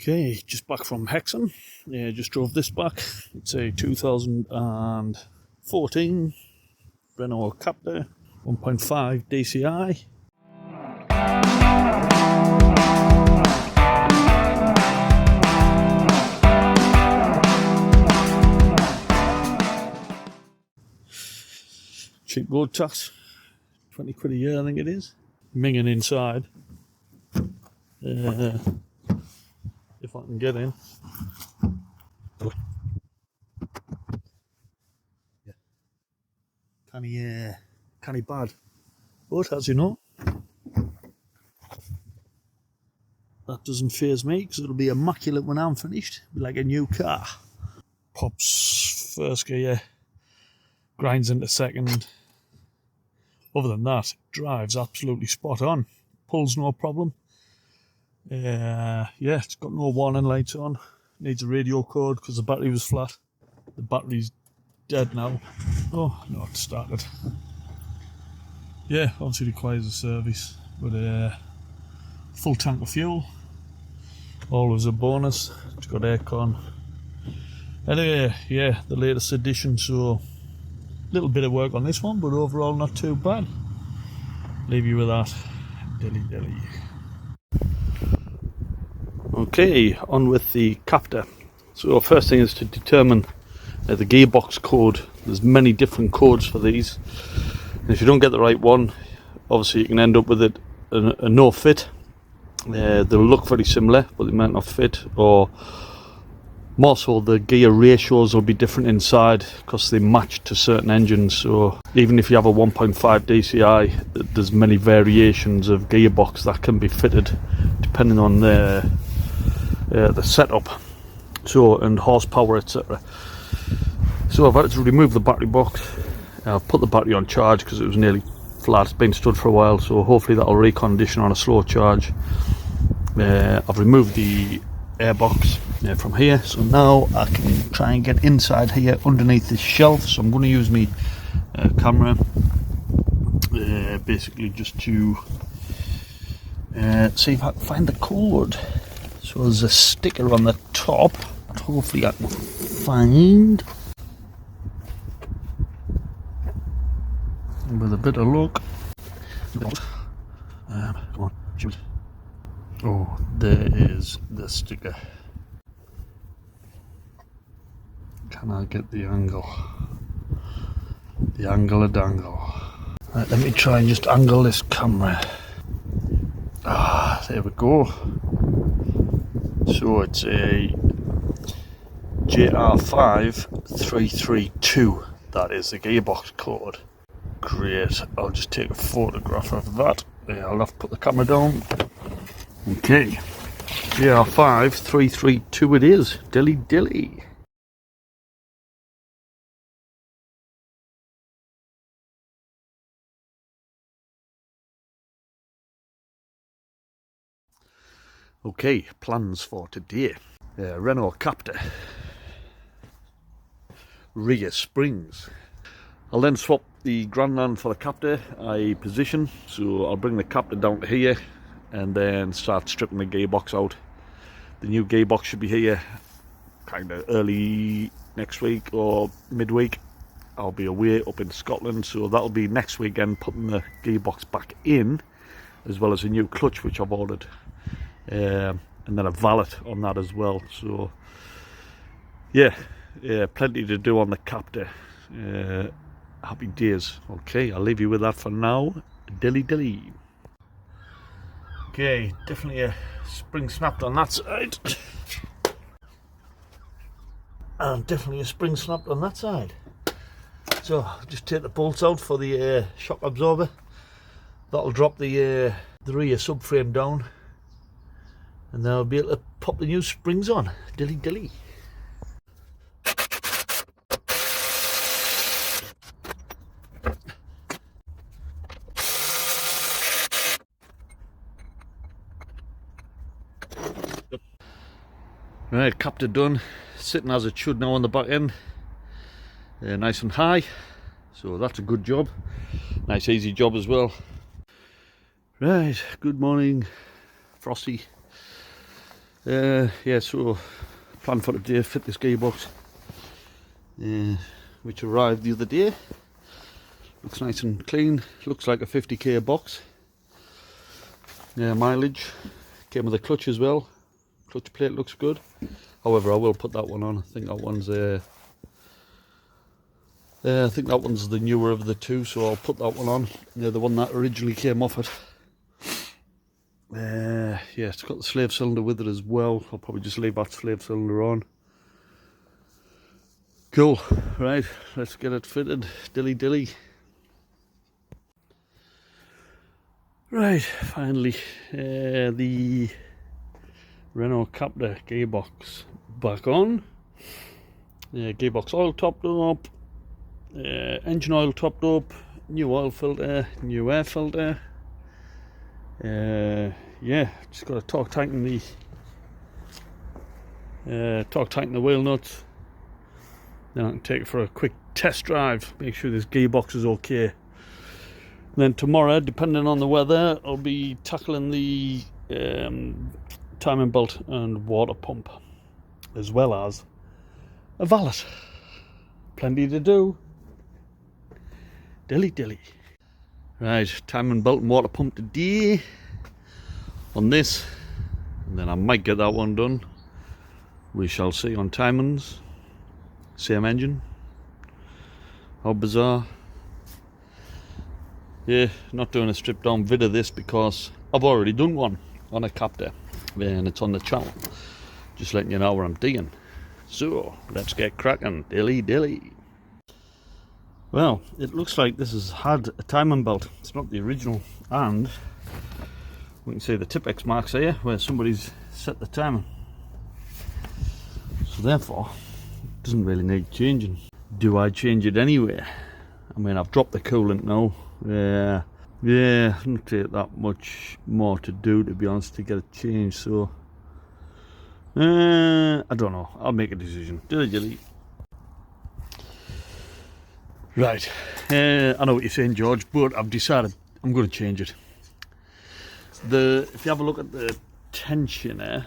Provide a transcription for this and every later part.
Okay, just back from Hexham. Yeah, just drove this back. It's a 2014 Renault Captur 1.5 Dci. Cheap road tax, 20 quid a year I think it is. Minging inside. If I can get in. Yeah. Canny bad. But as you know, that doesn't faze me because it'll be immaculate when I'm finished. It'll be like a new car. Pops first gear, grinds into second. Other than that, drives absolutely spot on. Pulls no problem. Yeah, it's got no warning lights on. Needs a radio code because the battery was flat. The battery's dead now. Oh, no, it started. Yeah, obviously requires a service, but full tank of fuel. Always a bonus. It's got aircon. Anyway, yeah, the latest edition, so a little bit of work on this one, but overall not too bad. Leave you with that. Dilly. Okay, on with the Captur. So first thing is to determine the gearbox code. There's many different codes for these. And if you don't get the right one, obviously you can end up with it a no fit. They'll look very similar, but they might not fit, or more so the gear ratios will be different inside because they match to certain engines. So even if you have a 1.5 DCI, there's many variations of gearbox that can be fitted depending on the setup, so, and horsepower, etc. So I've had to remove the battery box. I've put the battery on charge because it was nearly flat. It's been stood for a while, so hopefully that'll recondition on a slow charge. I've removed the airbox from here, so now I can try and get inside here underneath this shelf. So I'm going to use my camera basically just to see if I can find the code. So there's a sticker on the top that hopefully I can find with a bit of luck. Come on, shoot. Oh, there is the sticker. Can I get the angle? The angle of dangle. Right, let me try and just angle this camera. Ah, there we go. So it's a JR5332. That is the gearbox code. Great. I'll just take a photograph of that. Yeah, I'll have to put the camera down. Okay, JR5332 it is. Dilly. Okay, plans for today. Renault Captur. Rear springs. I'll then swap the Grandland for the Captur. I position, so I'll bring the Captur down to here and then start stripping the gearbox out. The new gearbox should be here kind of early next week or midweek. I'll be away up in Scotland, so that'll be next weekend putting the gearbox back in, as well as a new clutch which I've ordered. And then a valet on that as well. So yeah, plenty to do on the Captur. Happy days. Okay, I'll leave you with that for now. Dilly. Okay, definitely a spring snapped on that side. And definitely a spring snapped on that side. So just take the bolts out for the shock absorber. That'll drop the rear subframe down, and then I'll be able to pop the new springs on. Dilly. Right, Captur done. Sitting as it should now on the back end. Nice and high. So that's a good job. Nice easy job as well. Right, good morning. Frosty. Yeah, so plan for today, fit this gearbox, which arrived the other day. Looks nice and clean, looks like a 50k box. Mileage, came with a clutch as well, clutch plate looks good. However, I will put that one on. I think that one's the newer of the two, so I'll put that one on. The one that originally came off it. Yeah, it's got the slave cylinder with it as well. I'll probably just leave that slave cylinder on. Cool, right, let's get it fitted. Dilly. Right, finally, the Renault Captur gearbox back on. Gearbox oil topped up, engine oil topped up, new oil filter, new air filter. Just got to torque tighten the wheel nuts. Then I can take it for a quick test drive, make sure this gearbox is okay. And then tomorrow, depending on the weather, I'll be tackling the timing belt and water pump, as well as a valet. Plenty to do. Dilly. Right, timing belt and water pump today on this, and then I might get that one done. We shall see on timings. Same engine. How bizarre. Yeah, not doing a stripped down vid of this because I've already done one on a Captur and it's on the channel. Just letting you know what I'm doing. So let's get cracking. Dilly. Well, it looks like this has had a timing belt. It's not the original, and we can see the Tipex marks here where somebody's set the timing. So therefore, it doesn't really need changing. Do I change it anyway? I mean, I've dropped the coolant now. Yeah, it doesn't take that much more to do, to be honest, to get it changed. So, I don't know. I'll make a decision. Dilly. Right, I know what you're saying, George, but I've decided I'm going to change it. If you have a look at the tensioner,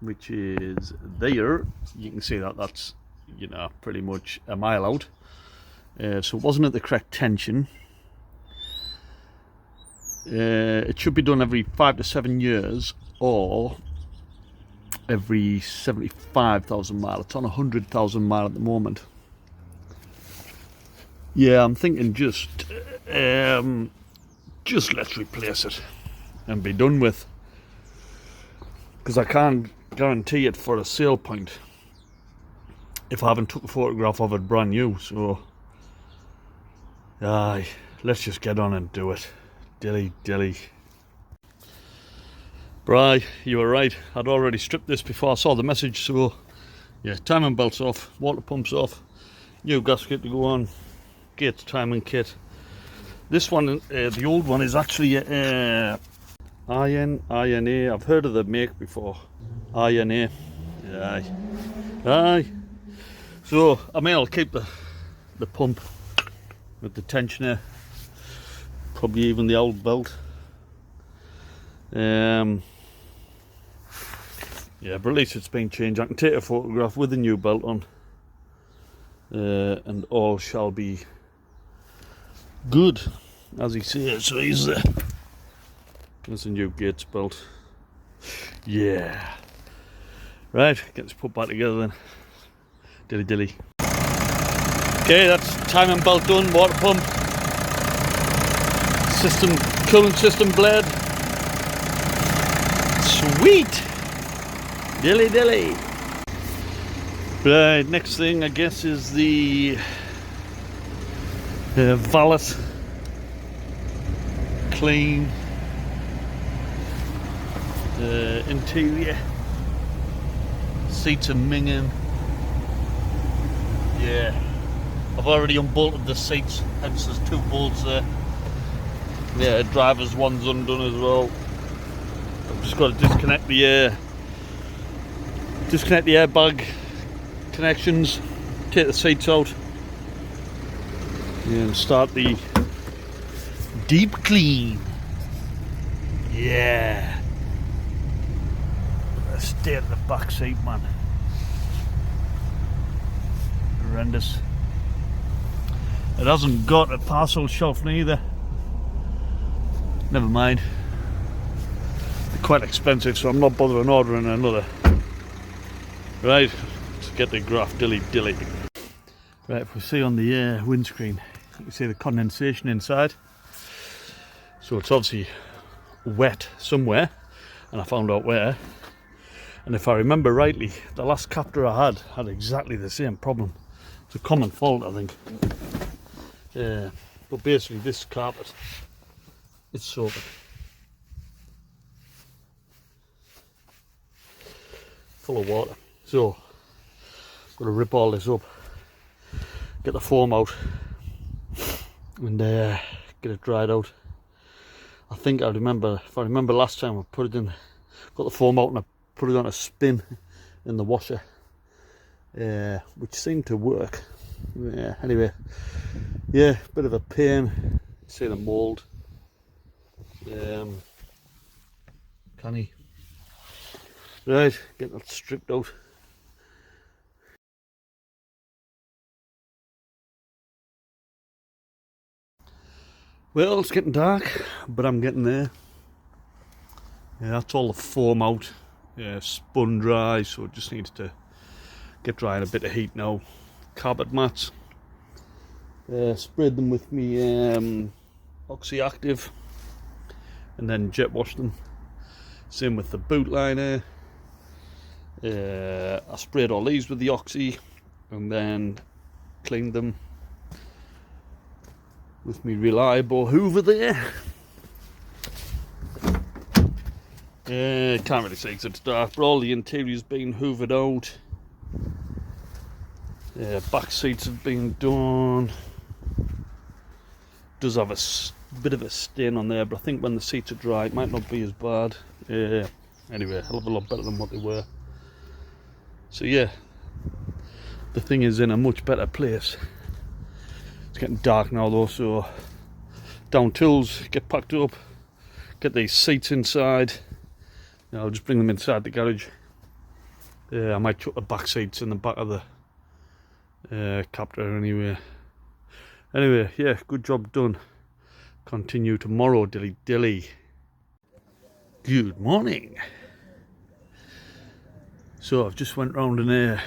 which is there, you can see that that's, pretty much a mile out. So it wasn't at the correct tension. It should be done every 5 to 7 years or every 75,000 miles. It's on 100,000 miles at the moment. Yeah, I'm thinking just let's replace it and be done with, because I can't guarantee it for a sale point if I haven't took a photograph of it brand new. So let's just get on and do it. Dilly. Bri, you were right, I'd already stripped this before I saw the message. So yeah, timing belt's off, water pump's off, new gasket to go on, gates timing kit. This one, the old one, is actually INA. I've heard of the make before. INA. Aye. So I mean, I'll keep the pump with the tensioner, probably even the old belt. Yeah, but at least it's been changed. I can take a photograph with the new belt on, and all shall be good, as he says. So there's a new gates belt. Yeah. Right, get this put back together then. Dilly. Okay, that's timing belt done, water pump, system, coolant system blade. Sweet! Dilly. Right, next thing I guess is the valet. Clean. Interior. Seats are minging. Yeah. I've already unbolted the seats, hence there's 2 bolts there. Yeah, driver's one's undone as well. I've just got to disconnect the airbag connections, take the seats out, and start the deep clean. Yeah. the state of the back seat, man. Horrendous. It hasn't got a parcel shelf neither. Never mind. They're quite expensive, so I'm not bothering ordering another. Right, let's get the graph dilly. Right, if we see on the windscreen, you can see the condensation inside. So it's obviously wet somewhere, and I found out where. And if I remember rightly, the last Captur I had exactly the same problem. It's a common fault, I think. But basically this carpet, it's soaking. Full of water. So, I'm going to rip all this up, get the foam out, and get it dried out. I think if I remember last time I put it in, got the foam out and I put it on a spin in the washer, which seemed to work. Yeah, anyway, yeah, bit of a pain. See the mould. Canny. Right, get that stripped out. Well, it's getting dark, but I'm getting there. Yeah, that's all the foam out. Yeah, spun dry, so it just needs to get dry in a bit of heat now. Carpet mats. Sprayed them with me Oxy Active, and then jet washed them. Same with the boot liner. I sprayed all these with the Oxy, and then cleaned them with me reliable Hoover there. Can't really say because it's dark, but all the interior's been hoovered out. Back seats have been done. Does have a bit of a stain on there, but I think when the seats are dry it might not be as bad. Anyway, a hell of a lot better than what they were. So yeah, the thing is in a much better place. It's getting dark now though, so down tools, get packed up, get these seats inside. Now I'll just bring them inside the garage. I might chuck the back seats in the back of the Captur anyway. Anyway, yeah, good job done. Continue tomorrow, dilly. Good morning. So I've just went round and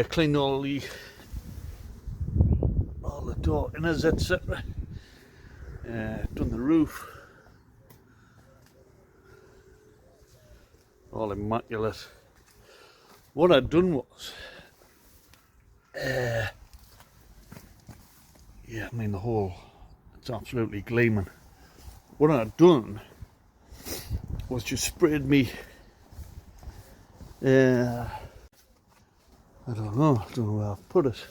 cleaned all the door inners, etc. Done the roof. All immaculate. What I'd done was yeah, I mean the whole, it's absolutely gleaming. What I'd done was just sprayed me I don't know where I've put it.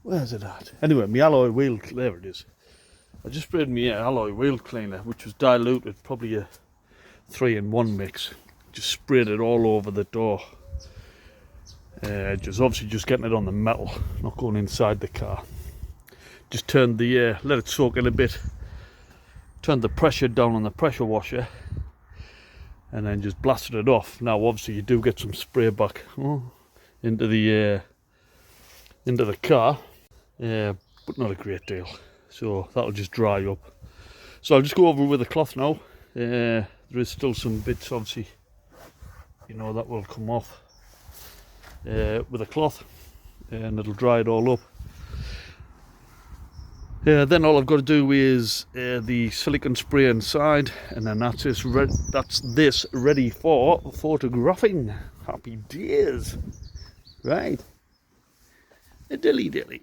Where's it at? Anyway, my alloy wheel, there it is. I just sprayed my alloy wheel cleaner, which was diluted, probably a 3-in-1 mix. Just sprayed it all over the door. Just obviously just getting it on the metal, not going inside the car. Just turned the, let it soak in a bit. Turned the pressure down on the pressure washer. And then just blasted it off. Now obviously you do get some spray back into the car, but not a great deal. So that'll just dry up. So I'll just go over with a cloth now. There is still some bits, obviously, you know, that will come off with a cloth, and it'll dry it all up. Then all I've got to do is the silicone spray inside, and then that's this ready for photographing. Happy days. Right, a dilly.